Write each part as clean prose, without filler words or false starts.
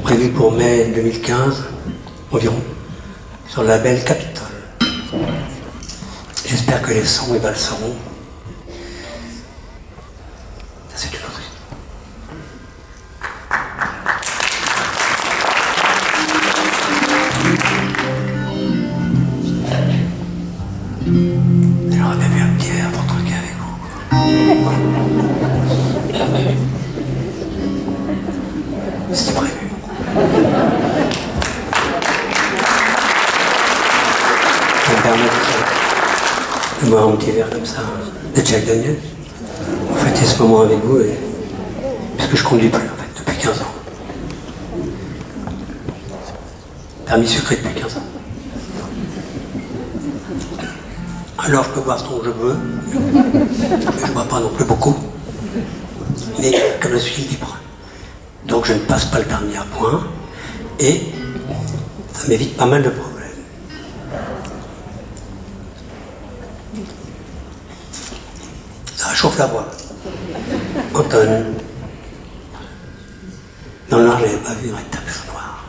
Prévu pour mai 2015, environ, sur le label Capitole. J'espère que les sons et valseront. Ça, c'est une autre histoire. Elle aurait bien vu un petit verre pour truquer avec vous. C'était prévu. Ça me permet de boire un petit verre comme ça, de Jack Daniels. En fait, il y a ce moment avec vous, puisque je conduis plus, en fait, depuis 15 ans. Permis sucré depuis 15 ans. Alors je peux boire tant que je veux, je ne bois pas non plus beaucoup, mais comme je suis libre. Donc je ne passe pas le permis à point, et ça m'évite pas mal de problèmes. Ça réchauffe la voix. Anton, dans le noir, je n'avais pas vu une tape noire.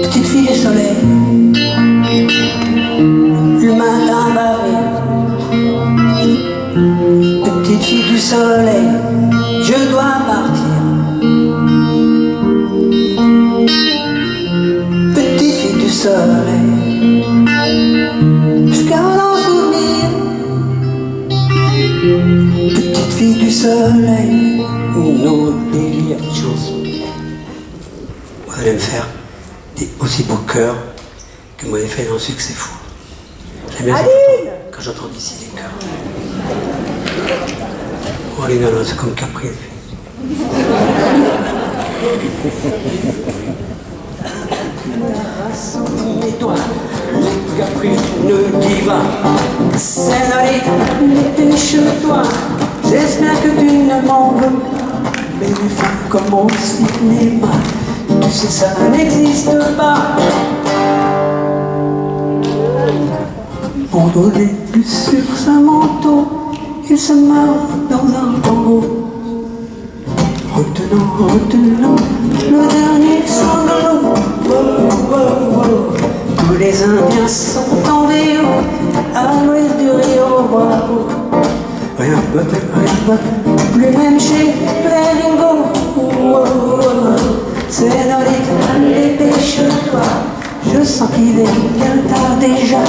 Petite fille du soleil, le matin va venir. Petite fille du soleil, je dois partir. Petite fille du soleil, je garde en souvenir. Petite fille du soleil, nos délires de choses. Vous allez me faire des aussi beaux cœurs que vous m'avez fait dans Succès Fou. J'aime bien quand j'entends d'ici les cœurs. Oh les nanas, c'est comme Capri. Et toi, Capri, ne diva, scénariste, n'était chez toi. J'espère que tu ne m'en veux pas, mais les femmes comme au cinéma. Tu sais, ça n'existe pas. Pour donner plus sur sa manteau, il se meurt dans un tombeau. retenant le dernier sanglot. Wow, wow, wow. Tous les Indiens sont en vélo à l'ouest du Rio Bravo. Rien ne va plus même chez Ringo. Señorita, dépêche-toi, je sens qu'il est bien tard déjà.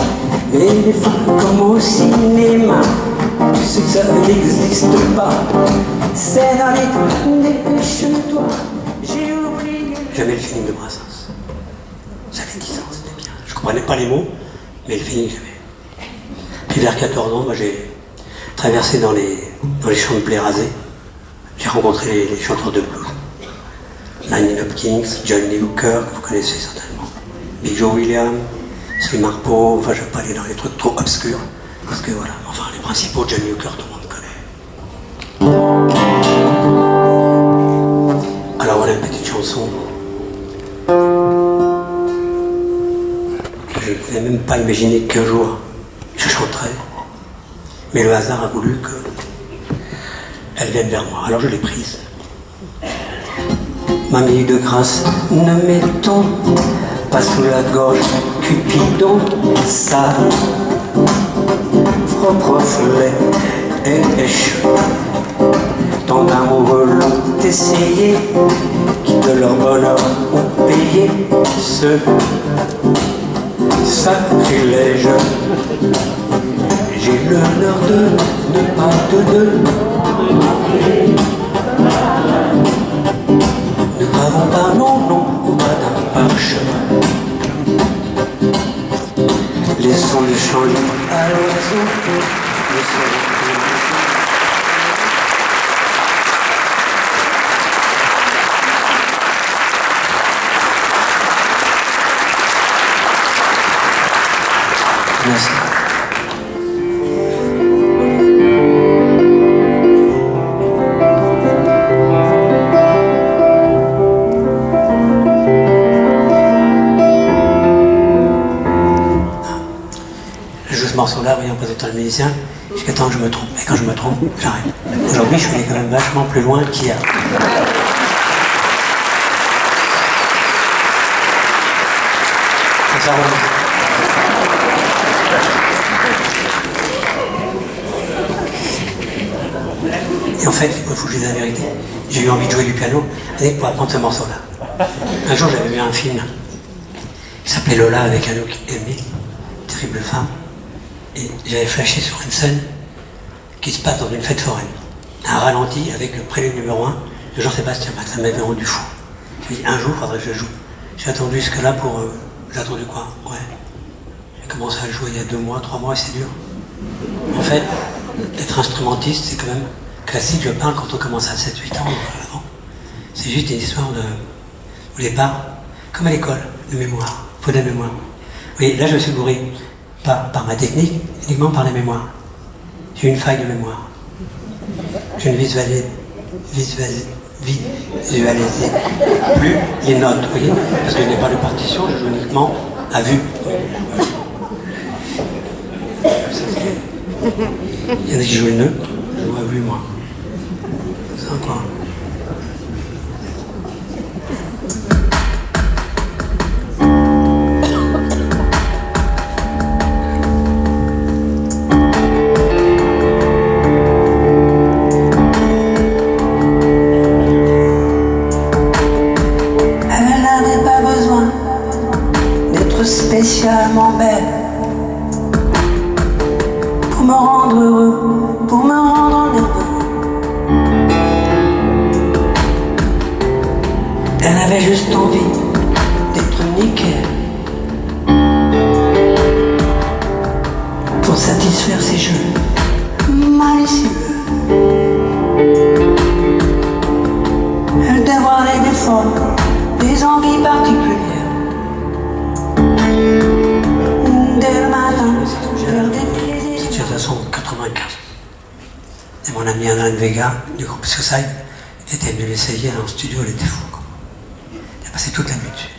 Et les femmes comme au cinéma, tu sais que ça n'existe pas. Señorita, dépêche-toi, j'ai oublié. J'avais le feeling de Brassens. J'avais 10 ans, c'était bien. Je comprenais pas les mots, mais le feeling j'avais. Puis vers 14 ans, moi, j'ai traversé dans les champs de blé rasés. J'ai rencontré les chanteurs de blues. Lightning Hopkins, John Lee Hooker, que vous connaissez certainement. Big Joe Williams, Slim Harpo, enfin je ne vais pas aller dans les trucs trop obscurs, parce que voilà, enfin les principaux, John Lee Hooker, tout le monde connaît. Alors voilà une petite chanson. Je ne pouvais même pas imaginer qu'un jour je chanterais, mais le hasard a voulu qu'elle vienne vers moi, alors je l'ai prise. Mamie de grâce, ne mettons pas sous la gorge Cupidon, ça propre reflet et échec. Tant d'amoureux l'ont essayé, qui de leur bonheur ont payé ce sacrilège. J'ai l'honneur de ne pas Nous n'avons pas, non, pas d'un parchemin. Laissons le champ libre à l'oiseau. Merci. Ce morceau-là, voyons, présentant le musicien, jusqu'à temps que je me trompe. Et quand je me trompe, j'arrête. Aujourd'hui, je suis allé quand même vachement plus loin qu'hier. Et en fait, il faut que je dise la vérité. J'ai eu envie de jouer du piano pour apprendre ce morceau-là. Un jour, j'avais vu un film qui s'appelait Lola avec Anouk Aimé, terrible femme. Et j'avais flashé sur une scène qui se passe dans une fête foraine. Un ralenti avec le prélude numéro 1 de Jean-Sébastien Bach. Ça m'avait rendu fou. J'ai dit, un jour, il faudrait que je joue. J'ai attendu jusque-là pour... j'ai attendu quoi? Ouais. J'ai commencé à jouer il y a 2 mois, 3 mois, et c'est dur. En fait, être instrumentiste, c'est quand même classique. Je parle quand on commence à 7-8 ans. C'est juste une histoire de... Au départ, comme à l'école, de mémoire. Il faut de la mémoire. Oui, là, je me suis bourré. Pas par ma technique, uniquement par les mémoires. J'ai une faille de mémoire. Je ne visualise plus les notes, vous voyez, parce que je n'ai pas de partition, je joue uniquement à vue. Il y en a qui jouent le nœud, je joue à vue, moi. C'est encore. Spécialement belle pour me rendre heureux, pour me rendre nerveux. Elle avait juste envie d'être nickel pour satisfaire ses jeux malicieux. Elle dévoilait des formes, des envies particulières. C'était de toute façon 95. Et mon ami Alain Vega du groupe Suicide était venu l'essayer dans le studio, il était fou. Il a passé toute la nuit dessus.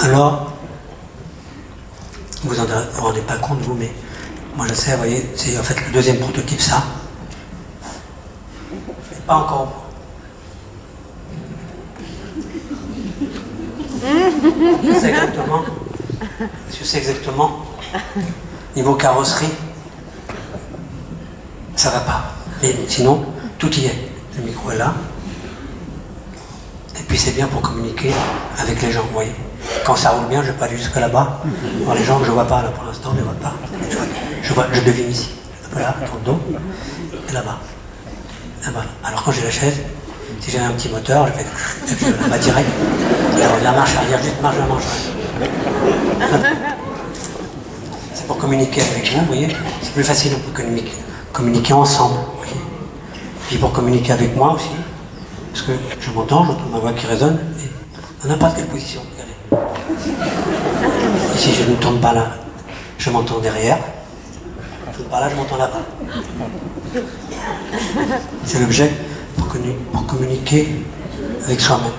Alors, vous en rendez pas compte vous, mais moi je sais, vous voyez, c'est en fait le deuxième prototype ça. Mais pas encore. Je sais exactement. Je sais exactement. Niveau carrosserie, ça va pas. Mais sinon, tout y est. Le micro est là. Et puis c'est bien pour communiquer avec les gens, vous voyez. Quand ça roule bien, je vais pas aller jusqu'à là-bas. Alors les gens que je vois pas là pour l'instant, je les vois pas. Je devine ici. Voilà, dans le dos. Et là-bas. Là-bas. Alors quand j'ai la chaise, si j'ai un petit moteur, je fais là-bas direct. Et alors la marche arrière, juste marche la marche arrière. C'est pour communiquer avec vous, vous voyez. C'est plus facile pour communiquer ensemble, vous voyez. Puis pour communiquer avec moi aussi. Parce que j'entends ma voix qui résonne, et dans n'importe quelle position. Et si je ne tourne pas là, je m'entends derrière. Je ne tourne pas là, je m'entends là-bas. C'est l'objet pour communiquer avec soi-même.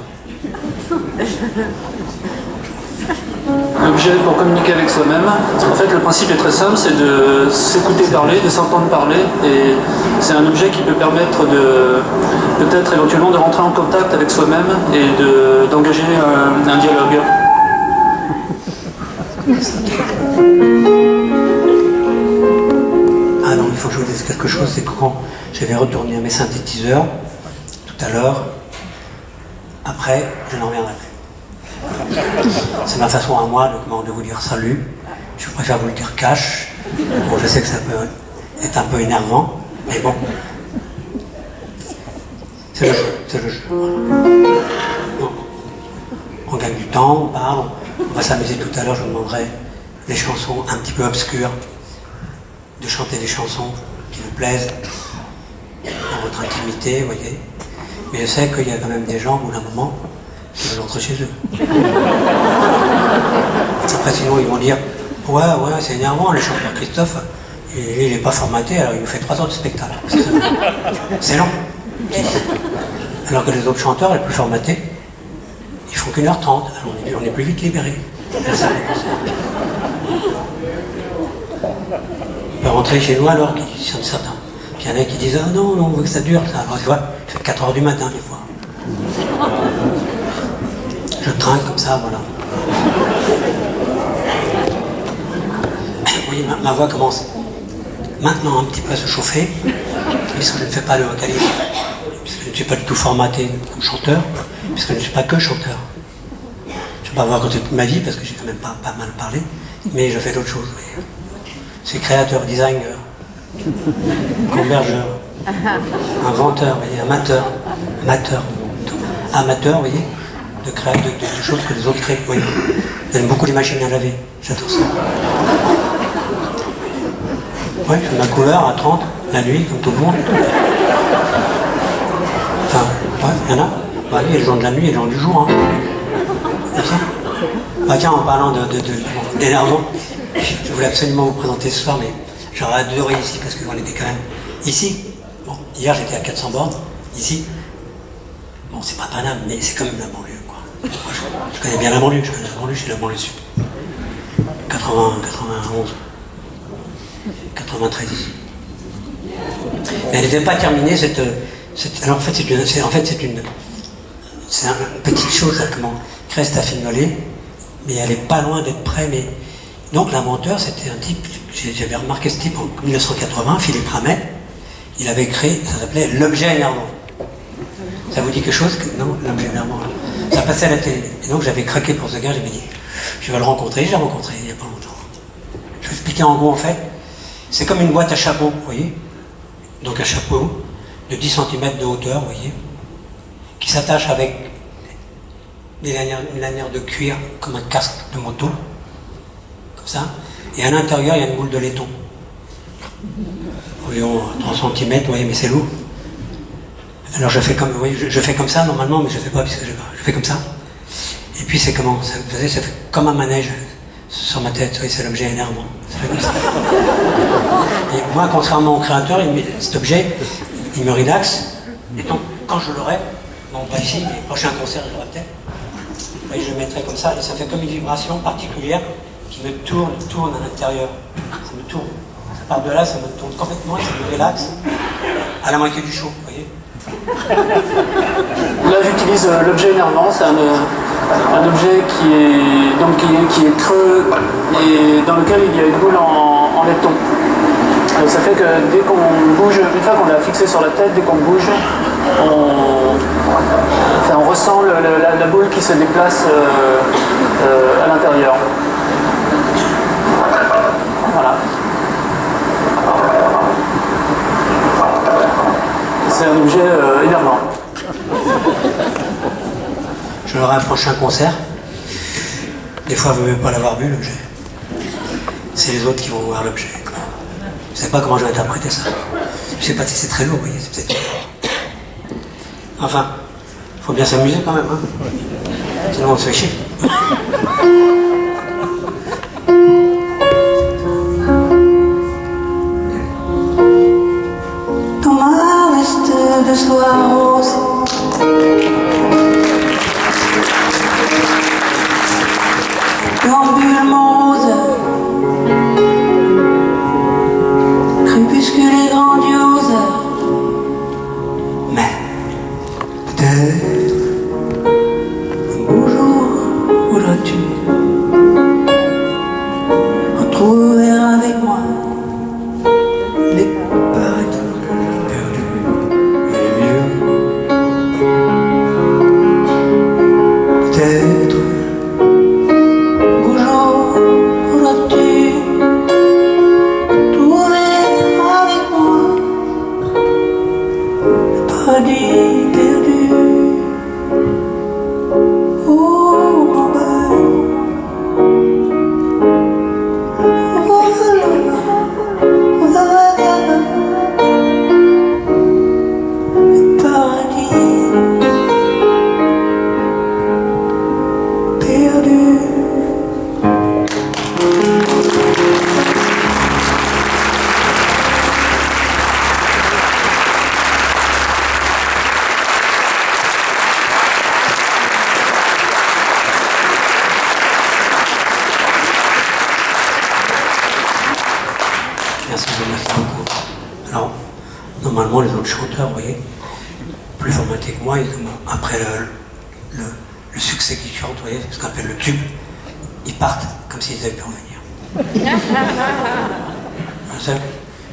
L'objet pour communiquer avec soi-même, en fait le principe est très simple, c'est de s'écouter parler, de s'entendre parler, et c'est un objet qui peut permettre de peut-être éventuellement de rentrer en contact avec soi-même et d'engager un dialogue. Ah non, il faut que je vous dise quelque chose, c'est que quand je vais retourner à mes synthétiseurs tout à l'heure, après, je n'en reviendrai plus. C'est ma façon à moi de vous dire salut. Je préfère vous le dire cash. Bon, je sais que ça peut être un peu énervant, mais bon. C'est le jeu, c'est le jeu. On gagne du temps, on parle, on va s'amuser tout à l'heure, je vous demanderai des chansons un petit peu obscures, de chanter des chansons qui vous plaisent dans votre intimité, vous voyez. Mais je sais qu'il y a quand même des gens, au bout d'un moment, qui veulent rentrer chez eux. Après, sinon, ils vont dire ouais, c'est énervant, le chanteur Christophe, il n'est pas formaté, alors il nous fait 3 heures de spectacle. C'est long. Alors que les autres chanteurs, les plus formatés, ils font qu'1h30, alors on est plus vite libérés. On peut rentrer chez nous alors, qui sont certains. Puis il y en a qui disent ah non, on veut que ça dure. Ça. Alors tu vois, il fait 4 heures du matin des fois. Je trinque comme ça, voilà. Oui, ma voix commence maintenant un petit peu à se chauffer, puisque je ne fais pas le vocaliste, puisque je ne suis pas du tout formaté comme chanteur, puisque je ne suis pas que chanteur. Je ne vais pas avoir raconté toute ma vie, parce que j'ai quand même pas mal parlé, mais je fais d'autres choses. Oui. C'est créateur, designer, convergeur, inventeur, vous voyez, amateur, vous voyez, de choses que les autres créent. Oui. J'aime beaucoup les machines à laver, j'adore ça. Oui, je fais ma couleur à 30, la nuit, comme tout le monde. Enfin, ouais, il y en a. Bah, il y a les gens de la nuit et les gens du jour. Hein. Comme ça. Bah, tiens, en parlant d'énervant, je voulais absolument vous présenter ce soir, mais j'aurais adoré ici, parce qu'on était quand même ici. Bon, hier j'étais à 400 bornes, ici. Bon, c'est pas Paname, mais c'est quand même la banlieue, quoi. Moi, je connais bien la banlieue, je suis la banlieue sud. 80, 91, 93 ici. Mais elle n'était pas terminée, alors en fait, c'est une petite chose, là, comment Crest a fignolé, mais elle n'est pas loin d'être près, mais... Donc l'inventeur, c'était un type, j'avais remarqué ce type en 1980, Philippe Ramel, il avait créé, ça s'appelait l'objet énervant. Ça vous dit quelque chose? Non, l'objet énervant. Ça passait à la télé. Et donc j'avais craqué pour ce gars, j'avais dit, je vais le rencontrer, je l'ai rencontré il n'y a pas longtemps. Je vais expliquer en gros, en fait, c'est comme une boîte à chapeau, vous voyez? Donc un chapeau de 10 cm de hauteur, vous voyez, qui s'attache avec une lanière de cuir, comme un casque de moto. Ça. Et à l'intérieur, il y a une boule de laiton. Environ 3 cm, vous voyez, mais c'est lourd. Alors je fais comme ça normalement, mais je ne fais pas puisque je fais comme ça. Et puis c'est comment ça fait comme un manège sur ma tête, oui, c'est l'objet énervant. Ça fait comme ça. Et moi, contrairement au créateur, cet objet, il me relaxe. Et donc, quand je l'aurai, bon, pas ici, mais prochain concert, je l'aurai peut-être. Je le mettrai comme ça, et ça fait comme une vibration particulière qui me tourne à l'intérieur. Ça me tourne. Ça part de là, ça me tourne complètement et ça me relaxe à la moitié du show, vous voyez. Là, j'utilise l'objet énervant, c'est un objet qui est creux et dans lequel il y a une boule en laiton. Donc ça fait que dès qu'on bouge, une fois qu'on l'a fixé sur la tête, dès qu'on bouge, on ressent la boule qui se déplace à l'intérieur. Voilà. C'est un objet énervant. Je leur ai un prochain concert. Des fois, vous ne même pas l'avoir vu, l'objet. C'est les autres qui vont voir l'objet. Je ne sais pas comment je vais interpréter ça. Je ne sais pas si c'est très lourd, vous voyez. C'est peut-être... Enfin, il faut bien s'amuser quand même. Hein. Sinon, on se fait chier. Dans ma veste de soie rose, l'ambule mon rose, crépuscule et grandiose, mais peut-être un beau jour voudras-tu retrouver avec moi les paradis perdus et vieux. Peut-être perdu. Oh, mon bel. Oh, le paradis perdu. Merci beaucoup. Alors, normalement, les autres chanteurs, vous voyez, plus formatés que moi, après le succès qu'ils chantent, vous voyez, ce qu'on appelle le tube, ils partent comme s'ils avaient pu revenir.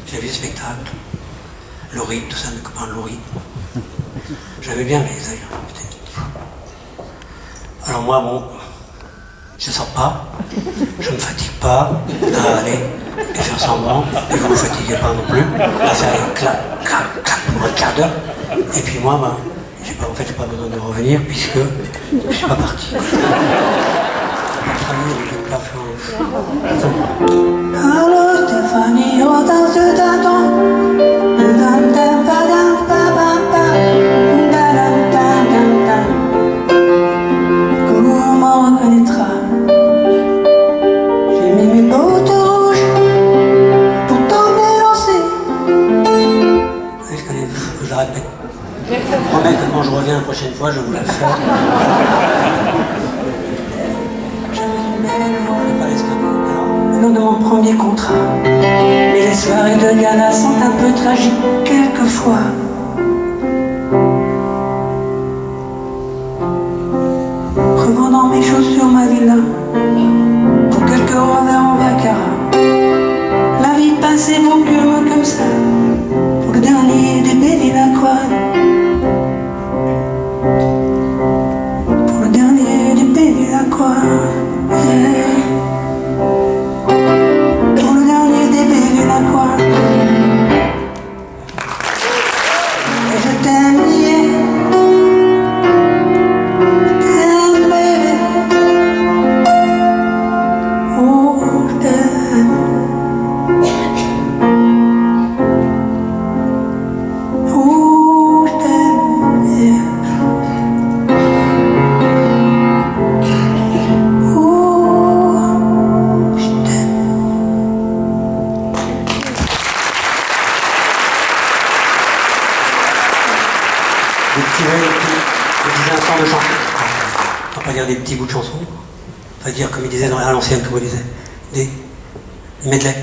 J'ai vu le spectacle, Laurie, tout ça, mes copains de Laurie. J'aimais bien, mais ils avaient... Alors moi, bon, je sors pas, je me fatigue pas à aller et faire semblant, et vous ne vous fatiguez pas non plus, à faire clac, clac, clac pour un quart d'heure. Et puis moi, ben, j'ai pas besoin de revenir puisque je suis pas parti. Allô Stéphanie, retard de dindon. Comment reconnaîtra? J'ai mis mes bottes rouges pour t'emmener lancer. Oui, je connais, je la répète. Je promets que quand je reviens la prochaine fois, je vous la fais. Le nom de mon premier contrat. Mais les soirées de gala sont un peu tragiques quelquefois. Revendant mes chaussures, ma villa, pour quelques revers en baccarat. La vie passée brocule comme ça, pour le dernier des Bévillacroix. Pour le dernier des Bévillacroix. Pour le dernier des Bévillacroix. Et je t'aime, yeah. Des petits instants de chanson. On va pas dire des petits bouts de chanson. On va dire, comme il disait à l'ancienne, comme on disait, des medley.